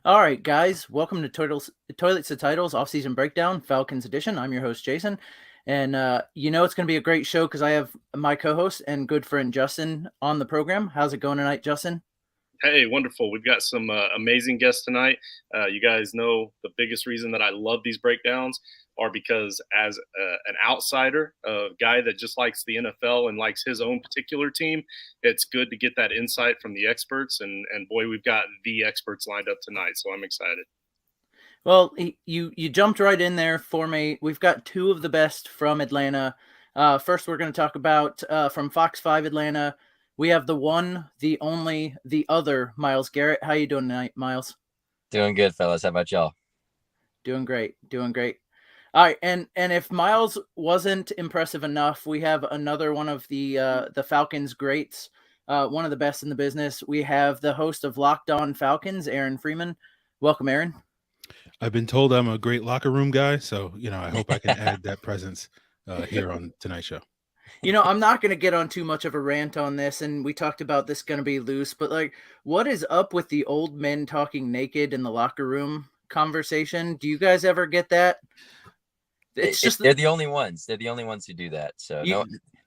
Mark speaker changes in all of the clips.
Speaker 1: All right, guys, welcome to Toilets to Titles Offseason Breakdown, Falcons Edition. I'm your host, Jason. And it's going to be a great show because I have my co-host and good friend Justin on the program. How's it going tonight, Justin?
Speaker 2: Hey, wonderful. We've got some amazing guests tonight. You guys know the biggest reason that I love these breakdowns are because as an outsider, a guy that just likes the NFL and likes his own particular team, it's good to get that insight from the experts. And boy, we've got the experts lined up tonight, so I'm excited.
Speaker 1: Well, you jumped right in there for me. We've got two of the best from Atlanta. First, we're going to talk about from Fox 5 Atlanta. We have the one, the only, the other Miles Garrett. How you doing tonight, Miles?
Speaker 3: Doing good, fellas. How about y'all?
Speaker 1: Doing great. Doing great. All right, and if Miles wasn't impressive enough, we have another one of the Falcons greats, one of the best in the business. We have the host of Locked On Falcons, Aaron Freeman. Welcome, Aaron.
Speaker 4: I've been told I'm a great locker room guy, so I hope I can add that presence here on tonight's show.
Speaker 1: I'm not going to get on too much of a rant on this, and we talked about this going to be loose, but what is up with the old men talking naked in the locker room conversation? Do you guys ever get that?
Speaker 3: They're the only ones. They're the only ones who do that. So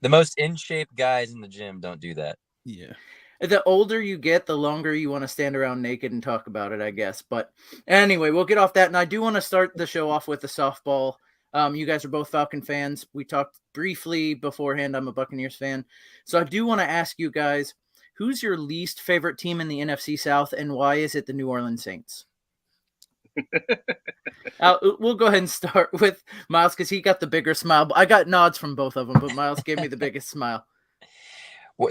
Speaker 3: the most in shape guys in the gym don't do that.
Speaker 4: Yeah.
Speaker 1: The older you get, the longer you want to stand around naked and talk about it, I guess. But anyway, we'll get off that. And I do want to start the show off with the softball. You guys are both Falcon fans. We talked briefly beforehand. I'm a Buccaneers fan. So I do want to ask you guys, who's your least favorite team in the NFC South, and why is it the New Orleans Saints? We'll go ahead and start with Miles because he got the bigger smile. I got nods from both of them, but Miles gave me the biggest smile.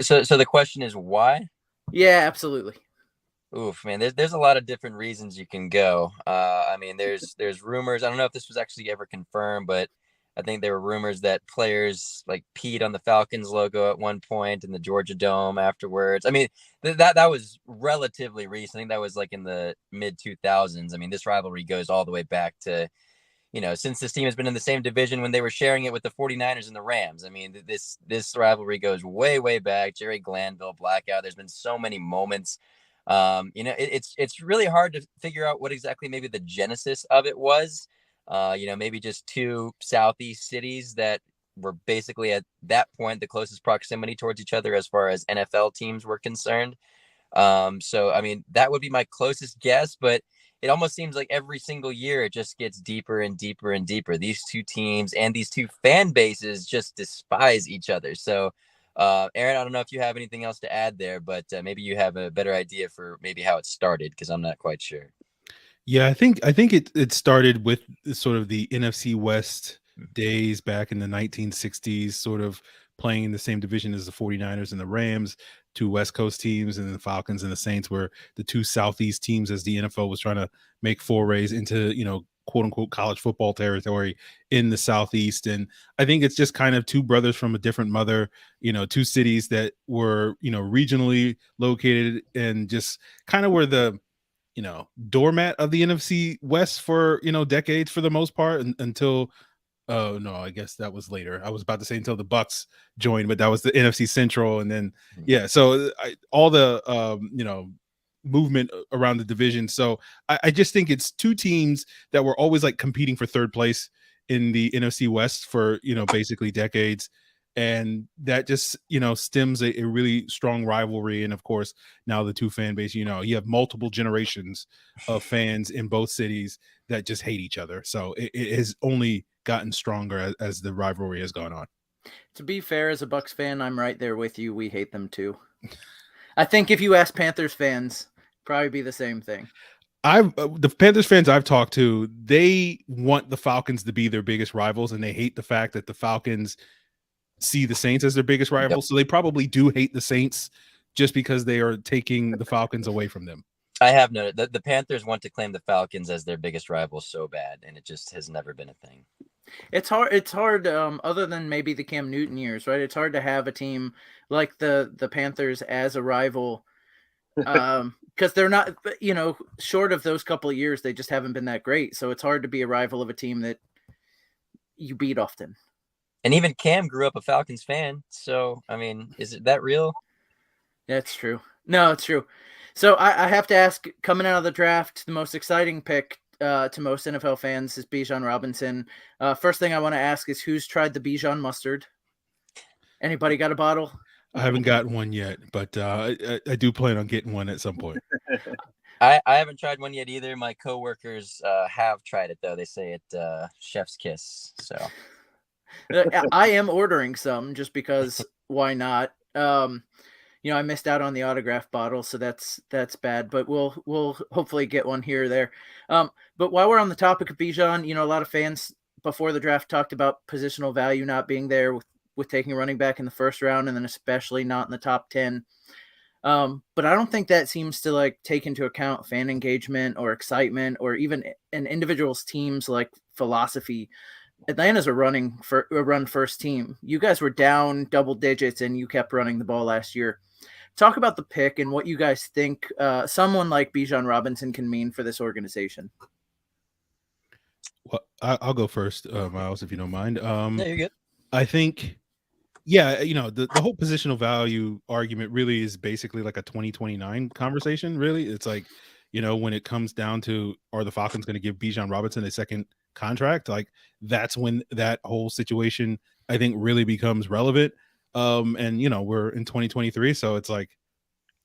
Speaker 3: So the question is why?
Speaker 1: Yeah, absolutely.
Speaker 3: Oof, man, there's a lot of different reasons you can go. There's rumors. I don't know if this was actually ever confirmed, but I think there were rumors that players peed on the Falcons logo at one point in the Georgia Dome afterwards. I mean, that was relatively recent. I think that was in the mid 2000s. I mean, this rivalry goes all the way back to, since this team has been in the same division when they were sharing it with the 49ers and the Rams. I mean, this rivalry goes way, way back. Jerry Glanville, Blackout. There's been so many moments. It's really hard to figure out what exactly maybe the genesis of it was. Maybe just two Southeast cities that were basically at that point the closest proximity towards each other as far as NFL teams were concerned. So, I mean, that would be my closest guess, but it almost seems like every single year it just gets deeper and deeper and deeper. These two teams and these two fan bases just despise each other. So, Aaron, I don't know if you have anything else to add there, but maybe you have a better idea for maybe how it started, because I'm not quite sure.
Speaker 4: Yeah, I think it started with sort of the NFC West days back in the 1960s, sort of playing in the same division as the 49ers and the Rams, two West Coast teams, and the Falcons and the Saints were the two Southeast teams as the NFL was trying to make forays into, quote unquote college football territory in the Southeast. And I think it's just kind of two brothers from a different mother, two cities that were, regionally located and just kind of were the doormat of the NFC West for, decades for the most part until no, I guess that was later. I was about to say until the Bucks joined, but that was the NFC Central. And then, so all the, movement around the division. So I just think it's two teams that were always competing for third place in the NFC West for, basically decades. And that just, stems a really strong rivalry. And of course, now the two fan base, you have multiple generations of fans in both cities that just hate each other. So it has only gotten stronger as the rivalry has gone on.
Speaker 1: To be fair, as a Bucks fan, I'm right there with you. We hate them too. I think if you ask Panthers fans, probably be the same thing.
Speaker 4: The Panthers fans I've talked to, they want the Falcons to be their biggest rivals, and they hate the fact that the Falcons see the Saints as their biggest rivals. Yep. So they probably do hate the Saints just because they are taking the Falcons away from them.
Speaker 3: I have noted that the Panthers want to claim the Falcons as their biggest rival so bad, and it just has never been a thing.
Speaker 1: It's hard. Other than maybe the Cam Newton years, right? It's hard to have a team like the Panthers as a rival, because they're not, short of those couple of years, they just haven't been that great. So it's hard to be a rival of a team that you beat often.
Speaker 3: And even Cam grew up a Falcons fan. So, I mean, is it that real?
Speaker 1: That's true. No, it's true. So I have to ask, coming out of the draft, the most exciting pick to most NFL fans is Bijan Robinson. First thing I want to ask is, who's tried the Bijan mustard? Anybody got a bottle?
Speaker 4: I haven't gotten one yet, but I do plan on getting one at some point.
Speaker 3: I haven't tried one yet either. My coworkers have tried it though. They say it chef's kiss. So
Speaker 1: I am ordering some just because why not? I missed out on the autograph bottle, so that's bad, but we'll hopefully get one here or there. But while we're on the topic of Bijan, a lot of fans before the draft talked about positional value not being there with taking a running back in the first round, and then especially not in the top 10. But I don't think that seems to take into account fan engagement or excitement or even an individual's team's philosophy. Atlanta's a run first team. You guys were down double digits and you kept running the ball last year. Talk about the pick and what you guys think someone like Bijan Robinson can mean for this organization.
Speaker 4: Well, I'll go first, Miles, if you don't mind.
Speaker 3: Yeah, you're good.
Speaker 4: I think, the whole positional value argument really is basically like a 2029 conversation. Really, it's like, when it comes down to, are the Falcons going to give Bijan Robinson a second contract? That's when that whole situation, I think, really becomes relevant. And we're in 2023, so it's like,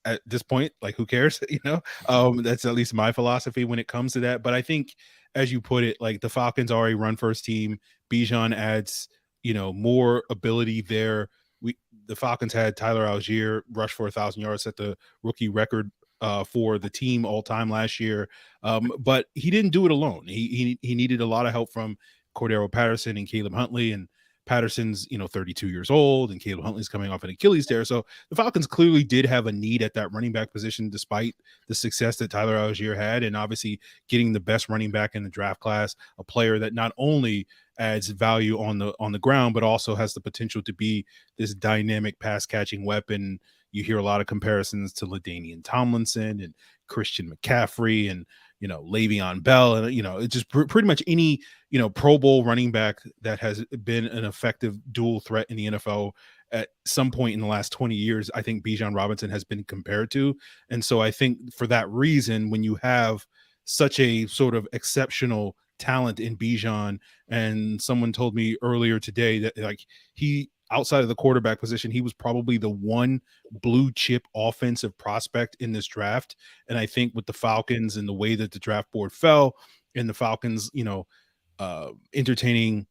Speaker 4: at this point, who cares? That's at least my philosophy when it comes to that. But I think, as you put it, the Falcons are a run first team. Bijan adds more ability there. The Falcons had Tyler Algier rush for 1,000 yards, set the rookie record for the team all time last year. But he didn't do it alone. He needed a lot of help from Cordero Patterson and Caleb Huntley, and Patterson's 32 years old, and Caleb Huntley's coming off an Achilles tear. So the Falcons clearly did have a need at that running back position, despite the success that Tyler Algier had, and obviously getting the best running back in the draft class, a player that not only adds value on the ground, but also has the potential to be this dynamic pass catching weapon. You hear a lot of comparisons to LaDainian Tomlinson and Christian McCaffrey and Le'Veon Bell, and it's just pretty much any Pro Bowl running back that has been an effective dual threat in the NFL at some point in the last 20 years. I think Bijan Robinson has been compared to, and so I think for that reason, when you have such a sort of exceptional talent in Bijan, and someone told me earlier today that he, outside of the quarterback position, he was probably the one blue chip offensive prospect in this draft. And I think with the Falcons and the way that the draft board fell, and the Falcons, entertaining,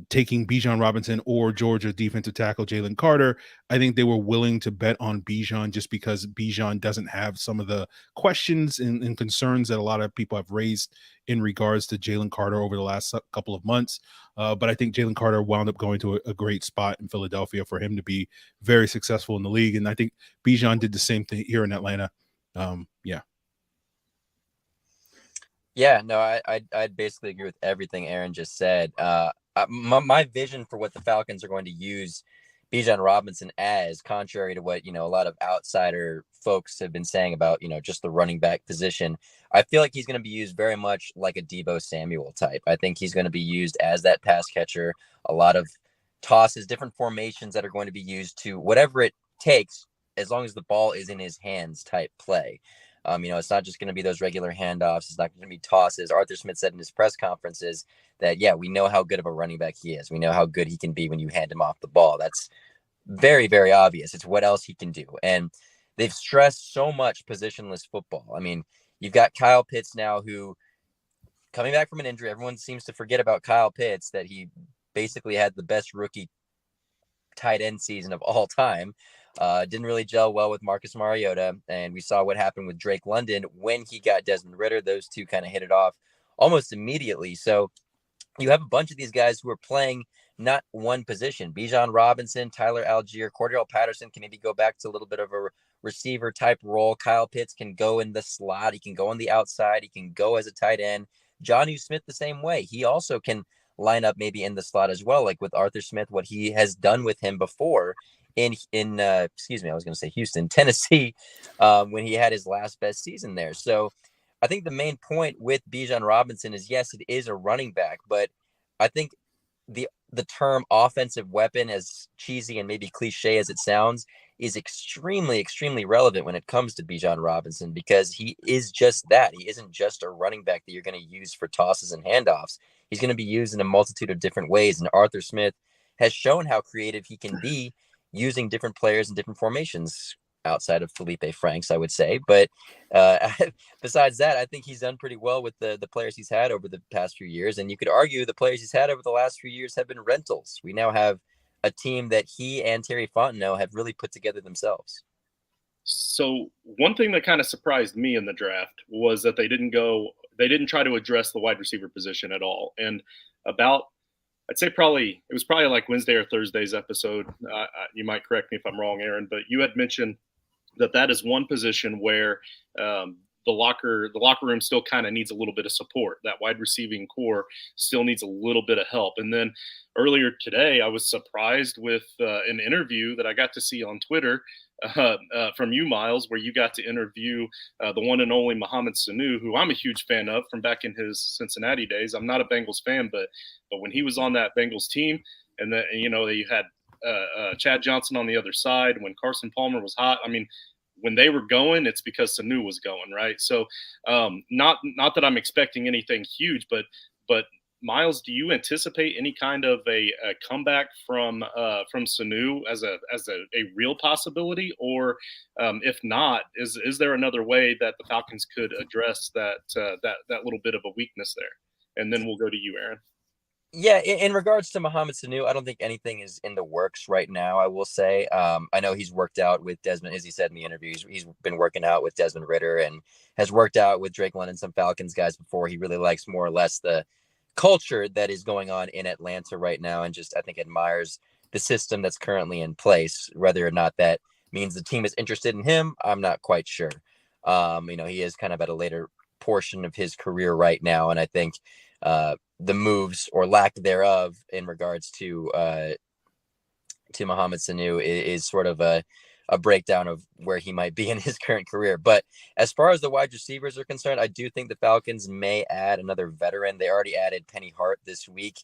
Speaker 4: taking Bijan Robinson or Georgia defensive tackle Jalen Carter, I think they were willing to bet on Bijan just because Bijan doesn't have some of the questions and concerns that a lot of people have raised in regards to Jalen Carter over the last couple of months. But I think Jalen Carter wound up going to a great spot in Philadelphia for him to be very successful in the league. And I think Bijan did the same thing here in Atlanta.
Speaker 3: Yeah, no, I'd basically agree with everything Aaron just said. My vision for what the Falcons are going to use Bijan Robinson as, contrary to what, a lot of outsider folks have been saying about, just the running back position, I feel like he's going to be used very much like a Deebo Samuel type. I think he's going to be used as that pass catcher, a lot of tosses, different formations that are going to be used to whatever it takes, as long as the ball is in his hands type play. It's not just going to be those regular handoffs. It's not going to be tosses. Arthur Smith said in his press conferences that, we know how good of a running back he is. We know how good he can be when you hand him off the ball. That's very, very obvious. It's what else he can do. And they've stressed so much positionless football. I mean, you've got Kyle Pitts now, who, coming back from an injury, everyone seems to forget about Kyle Pitts, that he basically had the best rookie tight end season of all time. Didn't really gel well with Marcus Mariota, and we saw what happened with Drake London when he got Desmond Ritter. Those two kind of hit it off almost immediately. So you have a bunch of these guys who are playing not one position. Bijan Robinson, Tyler Algier, Cordero Patterson can maybe go back to a little bit of a receiver type role. Kyle Pitts can go in the slot. He can go on the outside. He can go as a tight end. Jonnu Smith the same way. He also can line up maybe in the slot as well, like with Arthur Smith, what he has done with him before in Houston, Tennessee, when he had his last best season there. So I think the main point with Bijan Robinson is, yes, it is a running back, but I think the the term offensive weapon, as cheesy and maybe cliche as it sounds, is extremely, extremely relevant when it comes to Bijan Robinson, because he is just that. He isn't just a running back that you're going to use for tosses and handoffs. He's going to be used in a multitude of different ways. And Arthur Smith has shown how creative he can be using different players in different formations, outside of Felipe Franks, I would say. But besides that, I think he's done pretty well with the players he's had over the past few years. And you could argue the players he's had over the last few years have been rentals. We now have a team that he and Terry Fontenot have really put together themselves.
Speaker 2: So one thing that kind of surprised me in the draft was that they didn't try to address the wide receiver position at all. And I'd say it was probably like Wednesday or Thursday's episode. You might correct me if I'm wrong, Aaron, but you had mentioned that is one position where the locker room still kind of needs a little bit of support. That wide receiving core still needs a little bit of help. And then earlier today, I was surprised with an interview that I got to see on Twitter from you, Miles, where you got to interview the one and only Mohamed Sanu, who I'm a huge fan of from back in his Cincinnati days. I'm not a Bengals fan, but when he was on that Bengals team, and then you had Chad Johnson on the other side, when Carson Palmer was hot. I mean, when they were going, it's because Sanu was going, right? So not that I'm expecting anything huge, but Miles, do you anticipate any kind of a comeback from Sanu as a real possibility, or if not, is there another way that the Falcons could address that little bit of a weakness there? And then we'll go to you, Aaron.
Speaker 3: Yeah, in regards to Mohamed Sanu, I don't think anything is in the works right now, I will say. I know he's worked out with Desmond, as he said in the interview. He's been working out with Desmond Ritter and has worked out with Drake London, some Falcons guys before. He really likes more or less the culture that is going on in Atlanta right now, and just I think admires the system that's currently in place. Whether or not that means the team is interested in him, I'm not quite sure. He is kind of at a later portion of his career right now, and I think the moves or lack thereof in regards to Mohamed Sanu is sort of a breakdown of where he might be in his current career. But as far as the wide receivers are concerned, I do think the Falcons may add another veteran. They already added Penny Hart this week.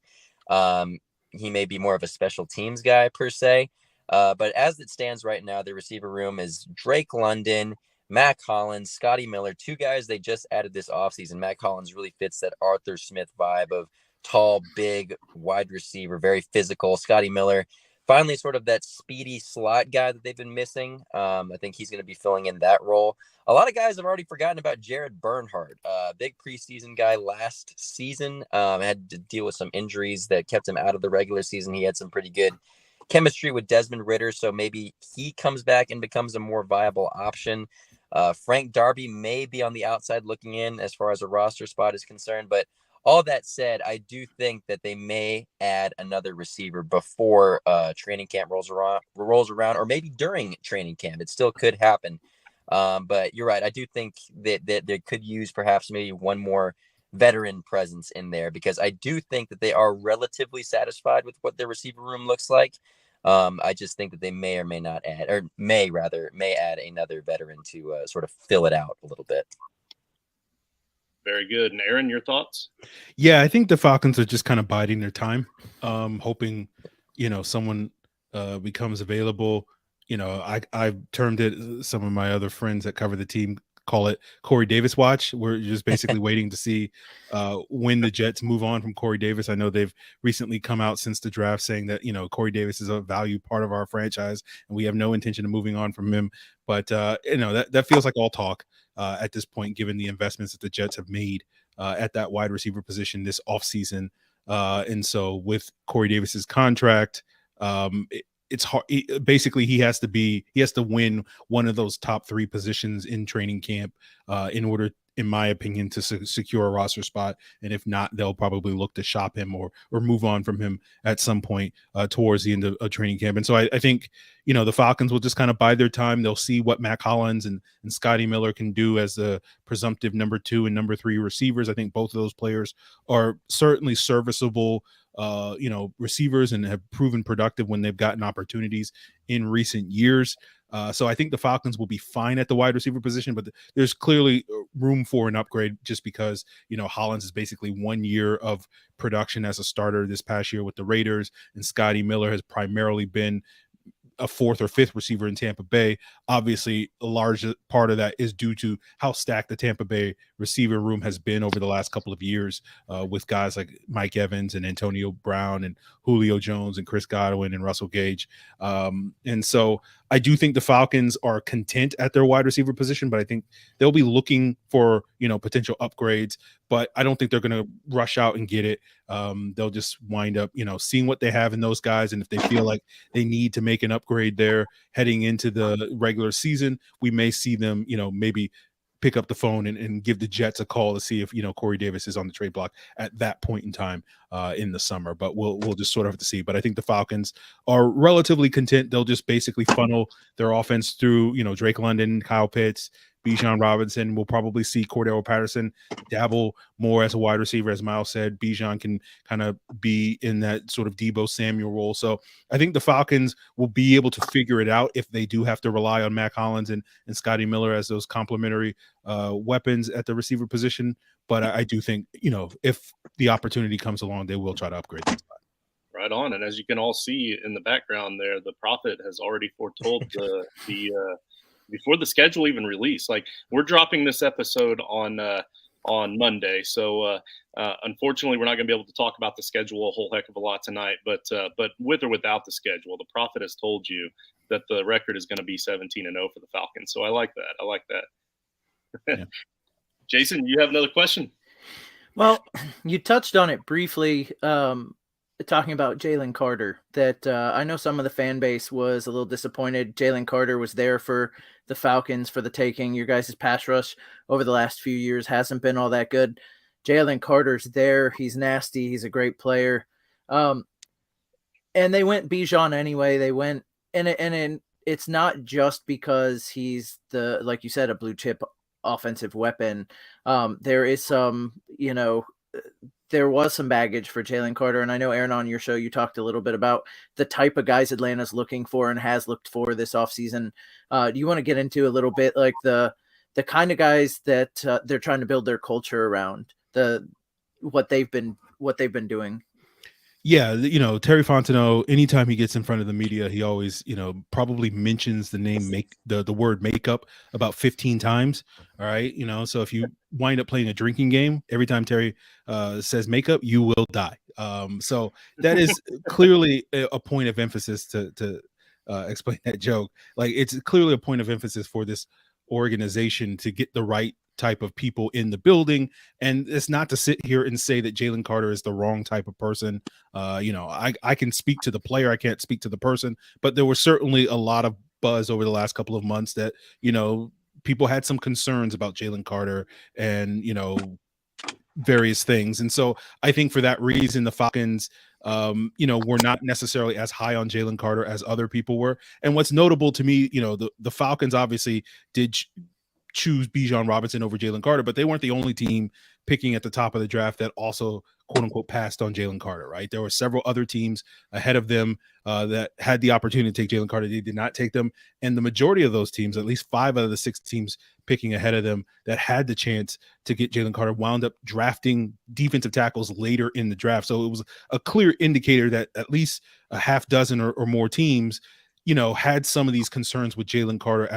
Speaker 3: He may be more of a special teams guy per se. But as it stands right now, the receiver room is Drake London, Matt Collins, Scotty Miller, two guys they just added this offseason. Matt Collins really fits that Arthur Smith vibe of tall, big, wide receiver, very physical. Scotty Miller, finally sort of that speedy slot guy that they've been missing. I think he's going to be filling in that role. A lot of guys have already forgotten about Jared Bernhardt, big preseason guy last season. Had to deal with some injuries that kept him out of the regular season. He had some pretty good chemistry with Desmond Ritter, so maybe he comes back and becomes a more viable option. Frank Darby may be on the outside looking in as far as a roster spot is concerned, but all that said, I do think that they may add another receiver before training camp rolls around, or maybe during training camp. It still could happen. But you're right. I do think that they could use perhaps maybe one more veteran presence in there, because I do think that they are relatively satisfied with what their receiver room looks like. I just think that they may or may not add, or may add another veteran to sort of fill it out a little bit.
Speaker 2: Very good. And Aaron, your thoughts?
Speaker 4: Yeah, I think the Falcons are just kind of biding their time, hoping, someone becomes available. I've termed it, some of my other friends that cover the team call it Corey Davis watch. We're just basically waiting to see when the Jets move on from Corey Davis. I know they've recently come out since the draft saying that, Corey Davis is a valued part of our franchise and we have no intention of moving on from him. But, that feels like all talk at this point, given the investments that the Jets have made at that wide receiver position this offseason. And so with Corey Davis's contract, it's hard. Basically, he has to win one of those top three positions in training camp in order, in my opinion, to secure a roster spot. And if not, they'll probably look to shop him or move on from him at some point towards the end of training camp. And so I think, the Falcons will just kind of bide their time. They'll see what Matt Collins and Scotty Miller can do as the presumptive number 2 and number 3 receivers. I think both of those players are certainly serviceable receivers and have proven productive when they've gotten opportunities in recent years. So I think the Falcons will be fine at the wide receiver position, but there's clearly room for an upgrade just because, Hollins is basically 1 year of production as a starter this past year with the Raiders, and Scotty Miller has primarily been a fourth or fifth receiver in Tampa Bay. Obviously, a large part of that is due to how stacked the Tampa Bay receiver room has been over the last couple of years, with guys like Mike Evans and Antonio Brown and Julio Jones and Chris Godwin and Russell Gage. And so I do think the Falcons are content at their wide receiver position, but I think they'll be looking for, potential upgrades, but I don't think they're going to rush out and get it. They'll just wind up, seeing what they have in those guys. And if they feel like they need to make an upgrade there heading into the regular season, we may see them, maybe pick up the phone and give the Jets a call to see if, Corey Davis is on the trade block at that point in time in the summer. But we'll just sort of have to see. But I think the Falcons are relatively content. They'll just basically funnel their offense through, Drake London, Kyle Pitts, Bijan Robinson. We'll probably see Cordero Patterson dabble more as a wide receiver. As Miles said, Bijan can kind of be in that sort of Deebo Samuel role. So I think the Falcons will be able to figure it out if they do have to rely on Mac Hollins and Scotty Miller as those complementary weapons at the receiver position. But I do think, if the opportunity comes along, they will try to upgrade that spot.
Speaker 2: Right on. And as you can all see in the background there, the prophet has already foretold the before the schedule even released. Like, we're dropping this episode on Monday, so unfortunately we're not going to be able to talk about the schedule a whole heck of a lot tonight. But with or without the schedule, the prophet has told you that the record is going to be 17-0 for the Falcons. So I like that. Yeah. Jason, you have another question?
Speaker 1: Well, you touched on it briefly, talking about Jalen Carter, that I know some of the fan base was a little disappointed. Jalen Carter was there for the Falcons for the taking. Your guys' pass rush over the last few years hasn't been all that good. Jalen Carter's there. He's nasty. He's a great player. And they went Bijan anyway. They went, and it's not just because he's like you said, a blue chip offensive weapon. There is some, there was some baggage for Jalen Carter. And I know, Aaron, on your show, you talked a little bit about the type of guys Atlanta's looking for and has looked for this offseason. Do you want to get into a little bit like the kind of guys that they're trying to build their culture around, what they've been doing?
Speaker 4: Yeah, Terry Fontenot, anytime he gets in front of the media, he always, probably mentions the name the word makeup about 15 times. All right. So if you wind up playing a drinking game, every time Terry says makeup, you will die. So that is clearly a point of emphasis to explain that joke. Like, it's clearly a point of emphasis for this organization to get the right type of people in the building. And it's not to sit here and say that Jalen Carter is the wrong type of person. I can speak to the player, I can't speak to the person, but there was certainly a lot of buzz over the last couple of months that, people had some concerns about Jalen Carter and, various things. And so I think for that reason, the Falcons, were not necessarily as high on Jalen Carter as other people were. And what's notable to me, the Falcons obviously did choose Bijan Robinson over Jalen Carter, but they weren't the only team picking at the top of the draft that also, quote unquote, passed on Jalen Carter, right? There were several other teams ahead of them that had the opportunity to take Jalen Carter. They did not take them. And the majority of those teams, at least 5 out of the 6 teams picking ahead of them that had the chance to get Jalen Carter, wound up drafting defensive tackles later in the draft. So it was a clear indicator that at least a half dozen or more teams had some of these concerns with Jalen Carter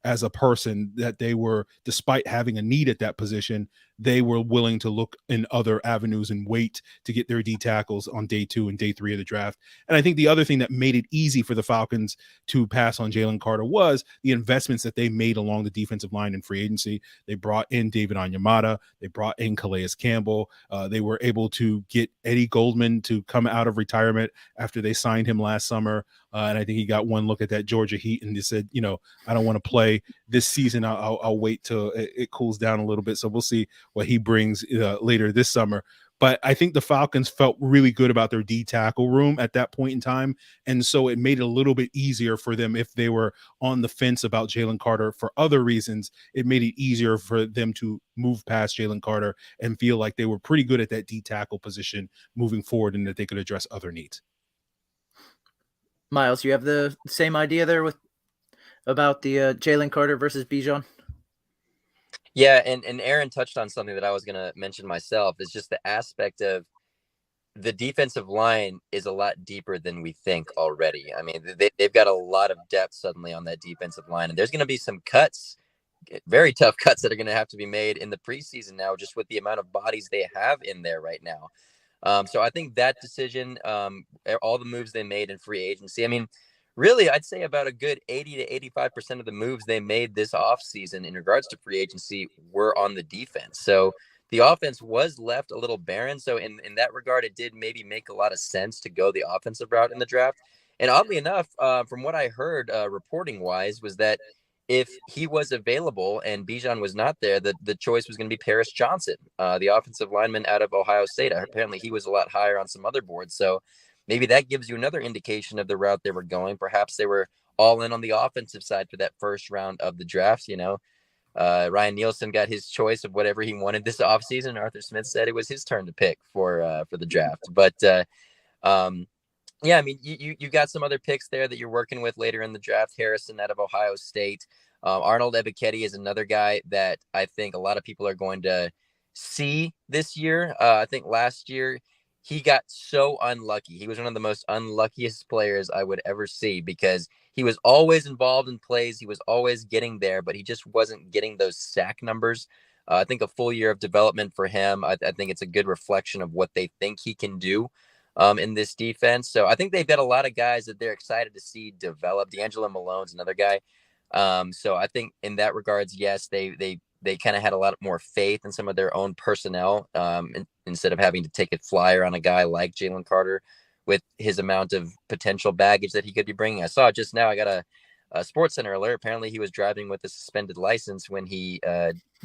Speaker 4: as a person, that they were, despite having a need at that position, they were willing to look in other avenues and wait to get their D tackles on day 2 and day 3 of the draft. And I think the other thing that made it easy for the Falcons to pass on Jalen Carter was the investments that they made along the defensive line in free agency. They brought in David Onyemata. They brought in Calais Campbell. They were able to get Eddie Goldman to come out of retirement after they signed him last summer. And I think he got one look at that Georgia Heat and he said, I don't want to play this season. I'll wait till it cools down a little bit. So we'll see what he brings later this summer. But I think the Falcons felt really good about their D tackle room at that point in time. And so it made it a little bit easier for them if they were on the fence about Jalen Carter for other reasons. It made it easier for them to move past Jalen Carter and feel like they were pretty good at that D tackle position moving forward and that they could address other needs.
Speaker 1: Miles, you have the same idea there about the Jalen Carter versus Bijan?
Speaker 3: Yeah, and Aaron touched on something that I was going to mention myself, is just the aspect of the defensive line is a lot deeper than we think already. I mean, they've got a lot of depth suddenly on that defensive line, and there's going to be some cuts, very tough cuts that are going to have to be made in the preseason now, just with the amount of bodies they have in there right now. So I think that decision, all the moves they made in free agency, I mean, really, I'd say about a good 80 to 85% of the moves they made this offseason in regards to free agency were on the defense. So the offense was left a little barren. So in that regard, it did maybe make a lot of sense to go the offensive route in the draft. And oddly enough, from what I heard reporting wise, was that if he was available and Bijan was not there, the choice was going to be Paris Johnson, the offensive lineman out of Ohio State. Apparently he was a lot higher on some other boards. So maybe that gives you another indication of the route they were going. Perhaps they were all in on the offensive side for that first round of the draft. Ryan Nielsen got his choice of whatever he wanted this offseason. Arthur Smith said it was his turn to pick for the draft. But yeah, I mean, you got some other picks there that you're working with later in the draft. Harrison out of Ohio State. Arnold Ebiketie is another guy that I think a lot of people are going to see this year. I think last year he got so unlucky. He was one of the most unluckiest players I would ever see, because he was always involved in plays. He was always getting there, but he just wasn't getting those sack numbers. I think a full year of development for him, I think it's a good reflection of what they think he can do in this defense. So I think they've got a lot of guys that they're excited to see develop. D'Angelo Malone's another guy. So I think in that regards, yes, they kind of had a lot more faith in some of their own personnel instead of having to take a flyer on a guy like Jalen Carter with his amount of potential baggage that he could be bringing. I saw just now, I got a SportsCenter alert. Apparently he was driving with a suspended license when he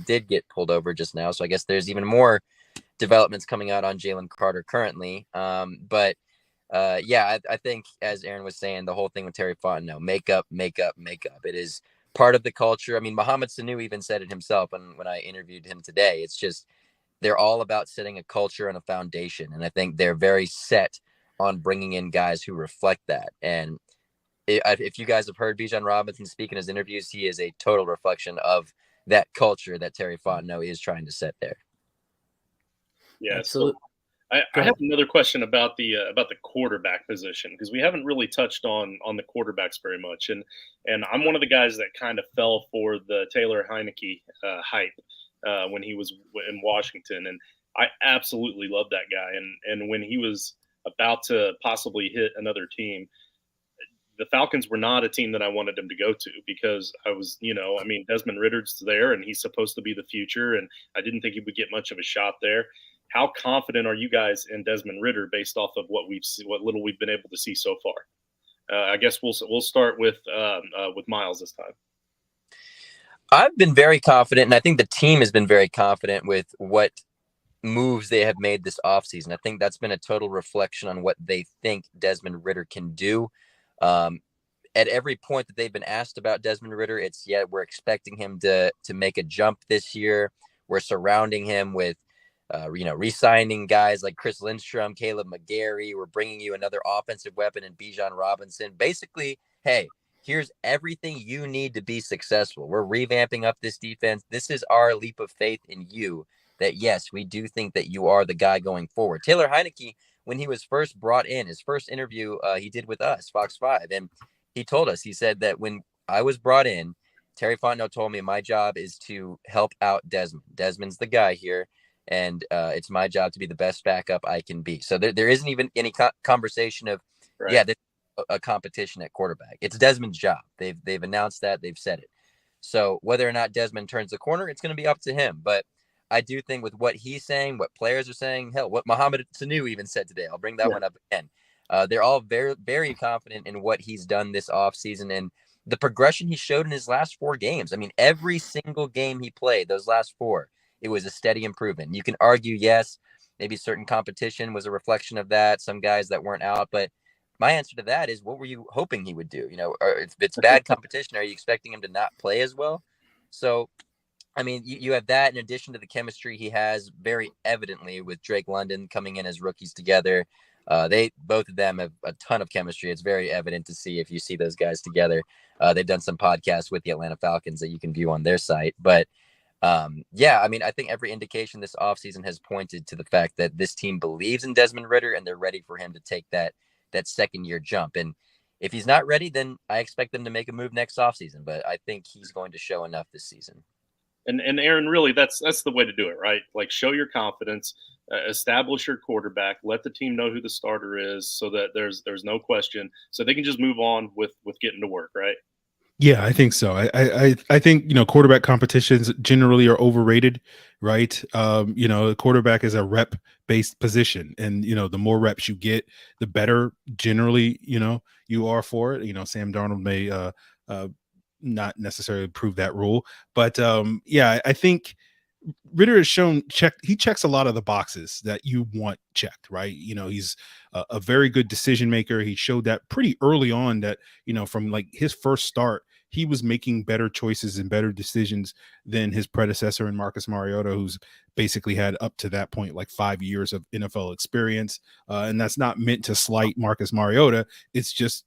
Speaker 3: did get pulled over just now. So I guess there's even more developments coming out on Jalen Carter currently. But yeah, I think, as Aaron was saying, the whole thing with Terry Fontenot, makeup. It is part of the culture. I mean, Mohamed Sanu even said it himself when I interviewed him today. It's just, they're all about setting a culture and a foundation. And I think they're very set on bringing in guys who reflect that. And if you guys have heard Bijan Robinson speak in his interviews, he is a total reflection of that culture that Terry Fontenot is trying to set there.
Speaker 2: Yeah, absolutely. So I have another question about the quarterback position, because we haven't really touched on the quarterbacks very much, and I'm one of the guys that kind of fell for the Taylor Heineke hype when he was in Washington, and I absolutely love that guy. And when he was about to possibly hit another team, the Falcons were not a team that I wanted him to go to, because I was, Desmond Ritter's there and he's supposed to be the future, and I didn't think he would get much of a shot there. How confident are you guys in Desmond Ritter based off of what little we've been able to see so far? I guess we'll start with Miles this time.
Speaker 3: I've been very confident, and I think the team has been very confident with what moves they have made this offseason. I think that's been a total reflection on what they think Desmond Ritter can do. At every point that they've been asked about Desmond Ritter, it's, yeah, we're expecting him to make a jump this year. We're surrounding him with re-signing guys like Chris Lindstrom, Caleb McGarry. We're bringing you another offensive weapon in Bijan Robinson. Basically, hey, here's everything you need to be successful. We're revamping up this defense. This is our leap of faith in you, that, yes, we do think that you are the guy going forward. Taylor Heineke, when he was first brought in, his first interview he did with us, Fox 5, and he told us, he said that when I was brought in, Terry Fontenot told me my job is to help out Desmond. Desmond's the guy here, and it's my job to be the best backup I can be. So there isn't even any conversation of, right, yeah, this is a competition at quarterback. It's Desmond's job. They've announced that. They've said it. So whether or not Desmond turns the corner, it's going to be up to him. But I do think with what he's saying, what players are saying, hell, what Mohamed Sanu even said today, I'll bring that one up again. They're all very, very confident in what he's done this offseason and the progression he showed in his last 4 games. I mean, every single game he played, those last 4, it was a steady improvement. You can argue, yes, maybe certain competition was a reflection of that, some guys that weren't out. But my answer to that is, what were you hoping he would do? Or if it's bad competition, are you expecting him to not play as well? So, I mean, you have that in addition to the chemistry he has very evidently with Drake London coming in as rookies together. Both of them have a ton of chemistry. It's very evident to see if you see those guys together. They've done some podcasts with the Atlanta Falcons that you can view on their site. But Yeah, I mean, I think every indication this offseason has pointed to the fact that this team believes in Desmond Ritter and they're ready for him to take that second year jump. And if he's not ready, then I expect them to make a move next offseason. But I think he's going to show enough this season.
Speaker 2: And Aaron, really, that's the way to do it, right? Like, show your confidence, establish your quarterback, let the team know who the starter is, so that there's no question, so they can just move on with getting to work, right?
Speaker 4: Yeah, I think so. I think, quarterback competitions generally are overrated, right? Quarterback is a rep based position, and the more reps you get, the better generally, you are for it. Sam Darnold may not necessarily prove that rule, but I think Ritter has he checks a lot of the boxes that you want checked, right? He's a very good decision maker. He showed that pretty early on that, from like his first start, he was making better choices and better decisions than his predecessor in Marcus Mariota, who's basically had up to that point like 5 years of NFL experience. And that's not meant to slight Marcus Mariota. It's just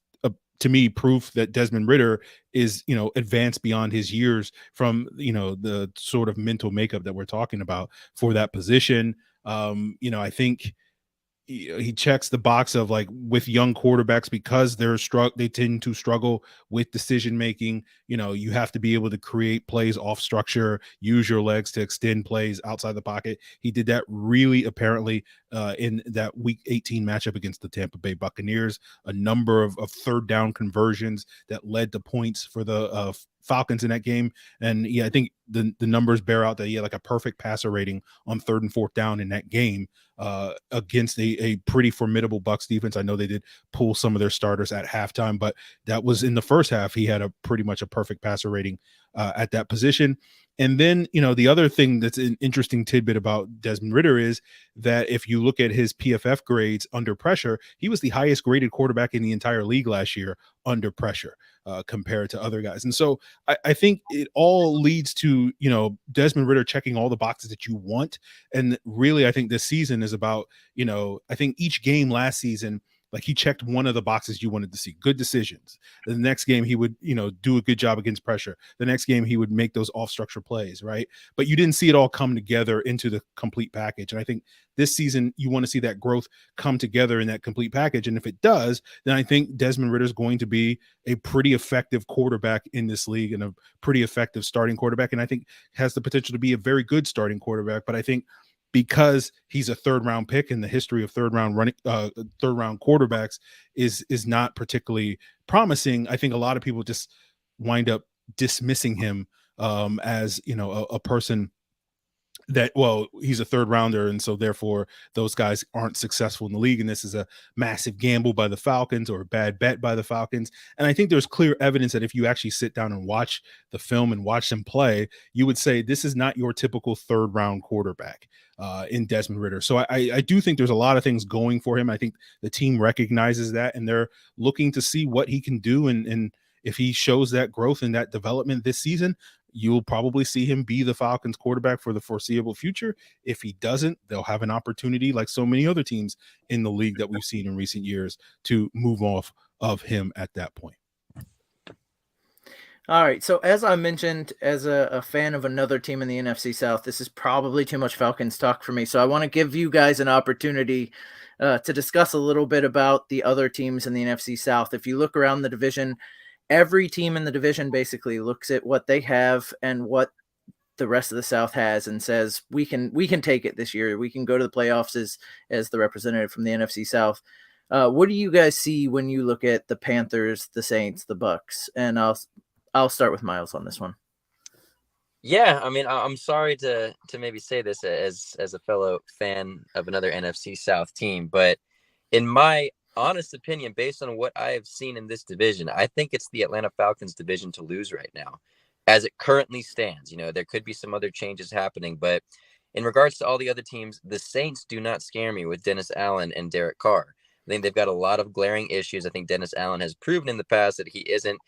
Speaker 4: to me, proof that Desmond Ritter is, advanced beyond his years from, the sort of mental makeup that we're talking about for that position. I think he checks the box of, like, with young quarterbacks, because they tend to struggle with decision making. You have to be able to create plays off structure, use your legs to extend plays outside the pocket. He did that really apparently in that Week 18 matchup against the Tampa Bay Buccaneers. A number of third down conversions that led to points for the Falcons in that game. And yeah, I think the numbers bear out that he had like a perfect passer rating on 3rd and 4th down in that game against a pretty formidable Bucs defense. I know they did pull some of their starters at halftime, but that was in the first half. He had pretty much a perfect passer rating at that position. And then, the other thing that's an interesting tidbit about Desmond Ritter is that if you look at his PFF grades under pressure, he was the highest graded quarterback in the entire league last year under pressure compared to other guys. And so I think it all leads to, Desmond Ritter checking all the boxes that you want. And really, I think this season is about, I think each game last season, like, he checked one of the boxes you wanted to see. Good decisions. The next game he would, do a good job against pressure. The next game he would make those off-structure plays, right? But you didn't see it all come together into the complete package. And I think this season you want to see that growth come together in that complete package. And if it does, then I think Desmond Ritter is going to be a pretty effective quarterback in this league and a pretty effective starting quarterback. And I think has the potential to be a very good starting quarterback. But I think because he's a 3rd round pick, and the history of 3rd round quarterbacks is not particularly promising, I think a lot of people just wind up dismissing him as, a person that, well, he's a 3rd rounder, and so therefore those guys aren't successful in the league, and this is a massive gamble by the Falcons or a bad bet by the Falcons. And I think there's clear evidence that if you actually sit down and watch the film and watch them play, you would say this is not your typical 3rd round quarterback in Desmond Ritter. So I do think there's a lot of things going for him. I think the team recognizes that, and they're looking to see what he can do. And if he shows that growth and that development this season, you'll probably see him be the Falcons quarterback for the foreseeable future. If he doesn't, they'll have an opportunity, like so many other teams in the league that we've seen in recent years, to move off of him at that point.
Speaker 1: All right. So as I mentioned, as a fan of another team in the NFC South, this is probably too much Falcons talk for me. So I want to give you guys an opportunity to discuss a little bit about the other teams in the NFC South. If you look around the division, every team in the division basically looks at what they have and what the rest of the South has and says, we can take it this year. We can go to the playoffs as the representative from the NFC South. What do you guys see when you look at the Panthers, the Saints, the Bucks? And I'll start with Miles on this one.
Speaker 3: Yeah, I mean, I'm sorry to maybe say this as a fellow fan of another NFC South team, but in my honest opinion, based on what I have seen in this division, I think it's the Atlanta Falcons division to lose right now, as it currently stands. There could be some other changes happening, but in regards to all the other teams, the Saints do not scare me with Dennis Allen and Derek Carr. I think they've got a lot of glaring issues. I think Dennis Allen has proven in the past that he isn't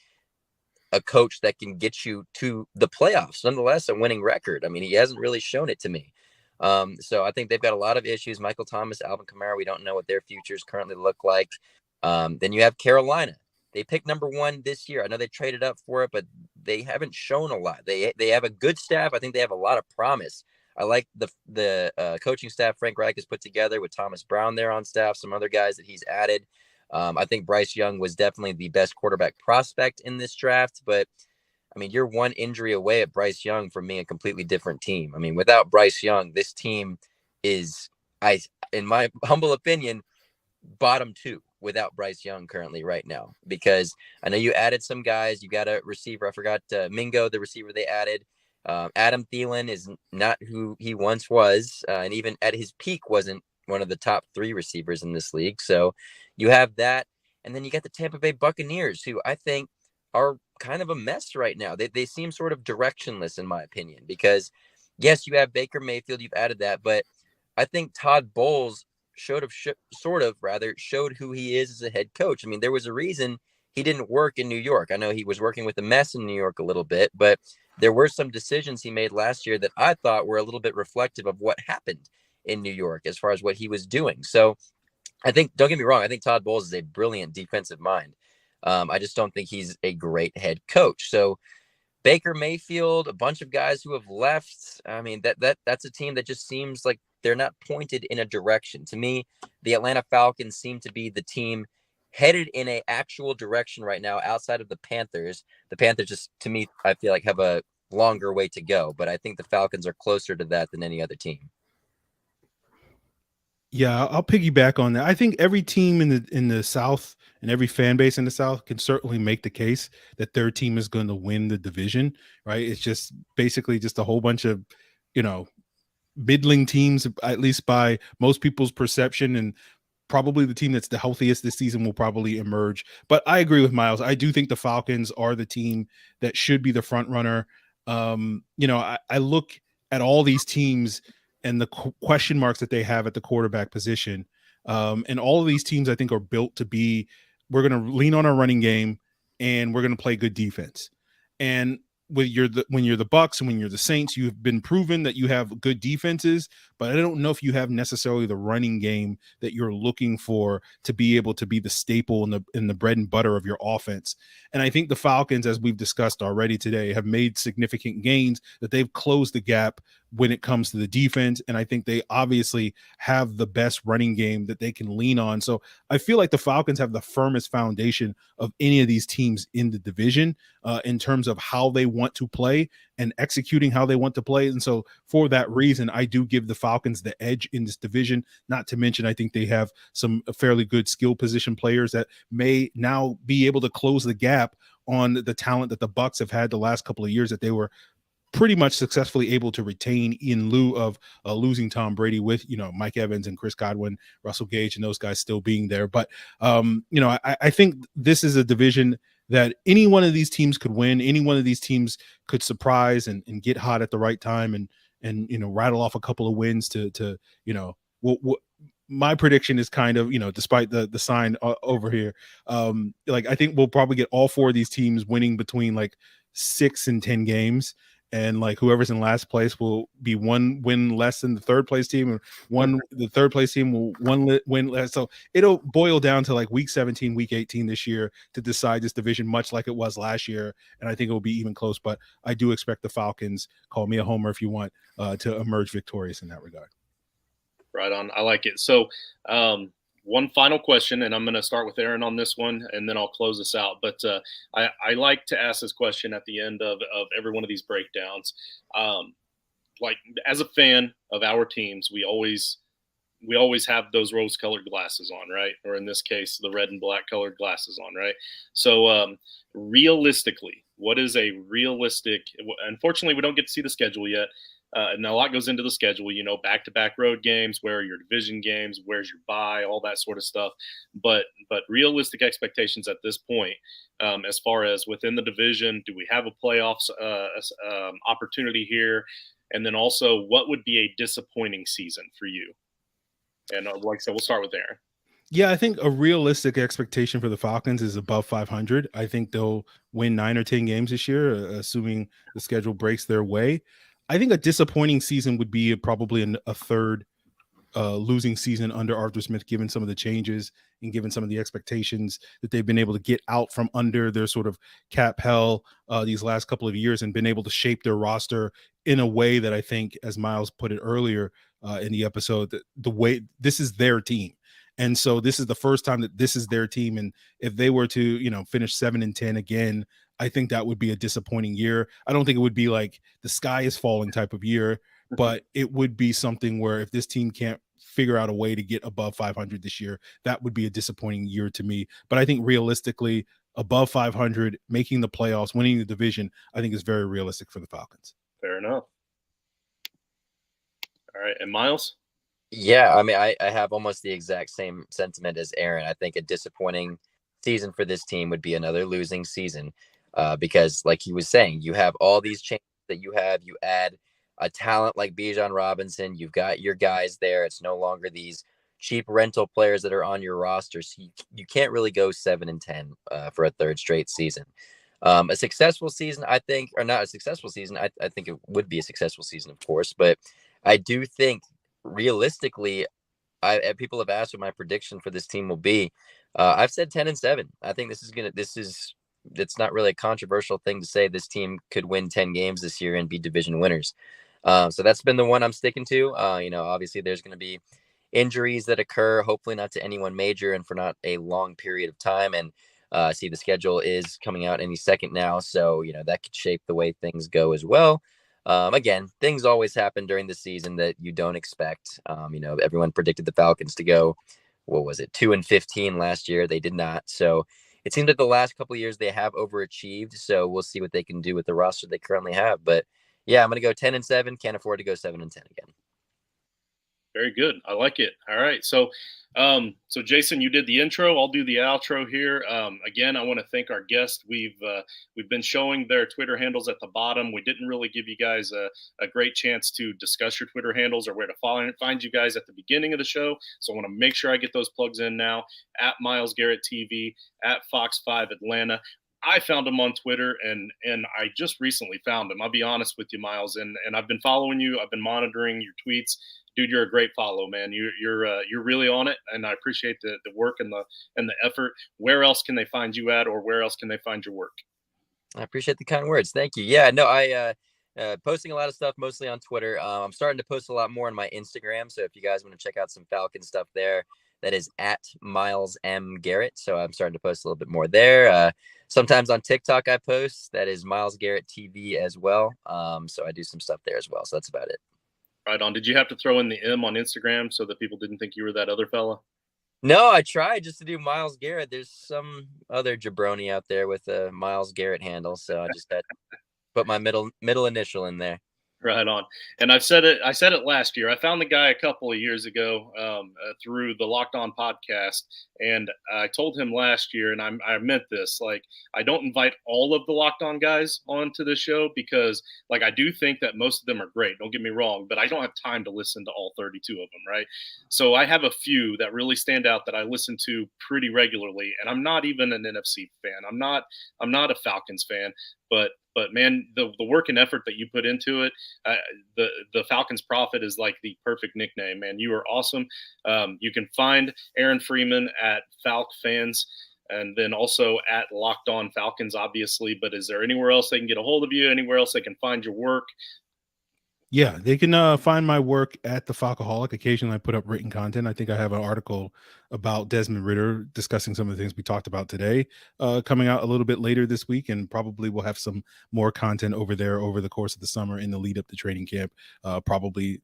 Speaker 3: a coach that can get you to the playoffs, nonetheless, a winning record. I mean, he hasn't really shown it to me. So I think they've got a lot of issues. Michael Thomas, Alvin Kamara, we don't know what their futures currently look like. Then you have Carolina. They picked number 1 this year. I know they traded up for it, but they haven't shown a lot. They have a good staff. I think they have a lot of promise. I like the coaching staff Frank Reich has put together with Thomas Brown there on staff, some other guys that he's added. I think Bryce Young was definitely the best quarterback prospect in this draft, but I mean, you're one injury away at Bryce Young from being a completely different team. I mean, without Bryce Young, this team is, in my humble opinion, bottom 2 without Bryce Young currently right now, because I know you added some guys. You got a receiver. I forgot Mingo, the receiver they added. Adam Thielen is not who he once was, and even at his peak wasn't one of the top 3 receivers in this league. So you have that, and then you got the Tampa Bay Buccaneers, who I think are kind of a mess right now. They seem sort of directionless, in my opinion, because yes, you have Baker Mayfield, you've added that, but I think Todd Bowles showed who he is as a head coach. I mean, there was a reason he didn't work in New York. I know he was working with a mess in New York a little bit, but there were some decisions he made last year that I thought were a little bit reflective of what happened in New York as far as what he was doing. So I think, don't get me wrong, I think Todd Bowles is a brilliant defensive mind. I just don't think he's a great head coach. So Baker Mayfield, a bunch of guys who have left. I mean, that's a team that just seems like they're not pointed in a direction. To me, the Atlanta Falcons seem to be the team headed in a actual direction right now outside of the Panthers. The Panthers just, to me, I feel like have a longer way to go, but I think the Falcons are closer to that than any other team.
Speaker 4: Yeah, I'll piggyback on that. I think every team in the South and every fan base in the South can certainly make the case that their team is going to win the division, right? It's just basically just a whole bunch of, middling teams, at least by most people's perception, and probably the team that's the healthiest this season will probably emerge. But I agree with Miles. I do think the Falcons are the team that should be the front runner. I look at all these teams and the question marks that they have at the quarterback position. And all of these teams, I think, are built to be, we're going to lean on our running game and we're going to play good defense. And when you're the Bucks and when you're the Saints, you've been proven that you have good defenses, but I don't know if you have necessarily the running game that you're looking for to be able to be the staple in the bread and butter of your offense. And I think the Falcons, as we've discussed already today, have made significant gains, that they've closed the gap when it comes to the defense. And I think they obviously have the best running game that they can lean on. So I feel like the Falcons have the firmest foundation of any of these teams in the division in terms of how they want to play and executing how they want to play. And so for that reason, I do give the Falcons the edge in this division. Not to mention, I think they have some fairly good skill position players that may now be able to close the gap on the talent that the Bucks have had the last couple of years that they were pretty much successfully able to retain in lieu of losing Tom Brady with, Mike Evans and Chris Godwin, Russell Gage, and those guys still being there. But, I think this is a division that any one of these teams could win. Any one of these teams could surprise and get hot at the right time and rattle off a couple of wins to my prediction is kind of, despite the sign over here, I think we'll probably get all 4 of these teams winning between 6 and 10 games. And whoever's in last place will be 1 win less than the third place team, and the third place team will win less. So it'll boil down to week 17, week 18 this year to decide this division, much like it was last year. And I think it will be even close, but I do expect the Falcons, call me a homer if you want, to emerge victorious in that regard.
Speaker 2: Right on. I like it. So one final question, and I'm going to start with Aaron on this one, and then I'll close this out. But I like to ask this question at the end of every one of these breakdowns. As a fan of our teams, we always have those rose-colored glasses on, right? Or in this case, the red and black colored glasses on, right? So realistically, what is a realistic – unfortunately, we don't get to see the schedule yet. And a lot goes into the schedule, back-to-back road games, where are your division games, where's your bye, all that sort of stuff. But realistic expectations at this point, as far as within the division, do we have a playoffs opportunity here? And then also, what would be a disappointing season for you? And like I said, we'll start with Aaron.
Speaker 4: Yeah, I think a realistic expectation for the Falcons is above 500. I think they'll win 9 or 10 games this year, assuming the schedule breaks their way. I think a disappointing season would be probably a third losing season under Arthur Smith, given some of the changes and given some of the expectations that they've been able to get out from under their sort of cap hell these last couple of years, and been able to shape their roster in a way that I think, as Miles put it earlier in the episode, that the way this is their team. And so this is the first time that this is their team. And if they were to, finish 7-10 again, I think that would be a disappointing year. I don't think it would be like the sky is falling type of year, but it would be something where if this team can't figure out a way to get above 500 this year, that would be a disappointing year to me. But I think realistically, above 500, making the playoffs, winning the division, I think is very realistic for the Falcons.
Speaker 2: Fair enough. All right. And Miles?
Speaker 3: Yeah, I mean, I have almost the exact same sentiment as Aaron. I think a disappointing season for this team would be another losing season because, like he was saying, you have all these changes that you have. You add a talent like Bijan Robinson. You've got your guys there. It's no longer these cheap rental players that are on your roster. So you can't really go 7-10 for a third straight season. A successful season, I think, or not a successful season. I think it would be a successful season, of course, but I do think realistically, people have asked what my prediction for this team will be. I've said 10-7. I think it's not really a controversial thing to say. This team could win 10 games this year and be division winners. So that's been the one I'm sticking to. Obviously there's going to be injuries that occur, hopefully not to anyone major and for not a long period of time. And see, the schedule is coming out any second now. So, that could shape the way things go as well. Again, things always happen during the season that you don't expect. Everyone predicted the Falcons to go, 2-15 last year. They did not. So it seems like the last couple of years they have overachieved. So we'll see what they can do with the roster they currently have. But yeah, I'm going to go 10-7. Can't afford to go 7-10 again.
Speaker 2: Very good. I like it. All right. So Jason, you did the intro. I'll do the outro here. Again, I want to thank our guest. We've been showing their Twitter handles at the bottom. We didn't really give you guys a great chance to discuss your Twitter handles or where to find you guys at the beginning of the show. So I want to make sure I get those plugs in now. At Miles Garrett TV, at Fox 5 Atlanta. I found him on Twitter, and I just recently found him. I'll be honest with you, Miles, and I've been following you. I've been monitoring your tweets. Dude, you're a great follow, man. You're really on it, and I appreciate the work and the effort. Where else can they find you at, or where else can they find your work?
Speaker 3: I appreciate the kind words. Thank you. Yeah, no, I posting a lot of stuff mostly on Twitter. I'm starting to post a lot more on my Instagram. So if you guys want to check out some Falcon stuff there, that is at Miles M. Garrett. So I'm starting to post a little bit more there. Sometimes on TikTok I post. That is Miles Garrett TV as well. So I do some stuff there as well. So that's about it.
Speaker 2: Right on. Did you have to throw in the M on Instagram so that people didn't think you were that other fella?
Speaker 3: No, I tried just to do Miles Garrett. There's some other jabroni out there with a Miles Garrett handle. So I just had to put my middle initial in there.
Speaker 2: Right on. And I said it last year. I found the guy a couple of years ago through the Locked On podcast. And I told him last year, and I meant this, like, I don't invite all of the Locked On guys onto this show because, like, I do think that most of them are great. Don't get me wrong, but I don't have time to listen to all 32 of them, right? So I have a few that really stand out that I listen to pretty regularly. And I'm not even an NFC fan. I'm not a Falcons fan, but man, the work and effort that you put into it, the Falcons Prophet is like the perfect nickname, man. You are awesome. You can find Aaron Freeman at Falc Fans, and then also at Locked On Falcons, obviously. But is there anywhere else they can get a hold of you? Anywhere else they can find your work?
Speaker 4: Yeah, they can find my work at the Falcoholic. Occasionally I put up written content. I think I have an article about Desmond Ritter discussing some of the things we talked about today coming out a little bit later this week, and probably we'll have some more content over there over the course of the summer in the lead up to training camp, probably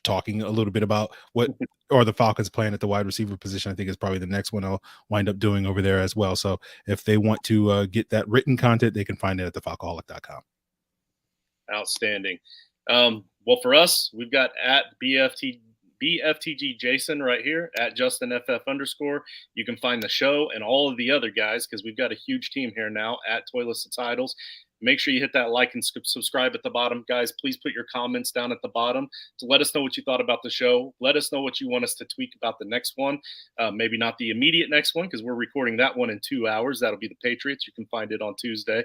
Speaker 4: talking a little bit about what or the Falcons plan at the wide receiver position. I think is probably the next one I'll wind up doing over there as well. So if they want to get that written content, they can find it at thefalcoholic.com.
Speaker 2: Outstanding. Well, for us, we've got at BFTG Jason right here, at JustinFF_. You can find the show and all of the other guys because we've got a huge team here now at Toyless Titles. Make sure you hit that like and subscribe at the bottom. Guys, please put your comments down at the bottom to let us know what you thought about the show. Let us know what you want us to tweak about the next one. Maybe not the immediate next one because we're recording that one in 2 hours. That'll be the Patriots. You can find it on Tuesday.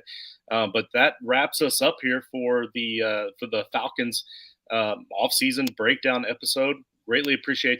Speaker 2: But that wraps us up here for the Falcons offseason breakdown episode. Greatly appreciate you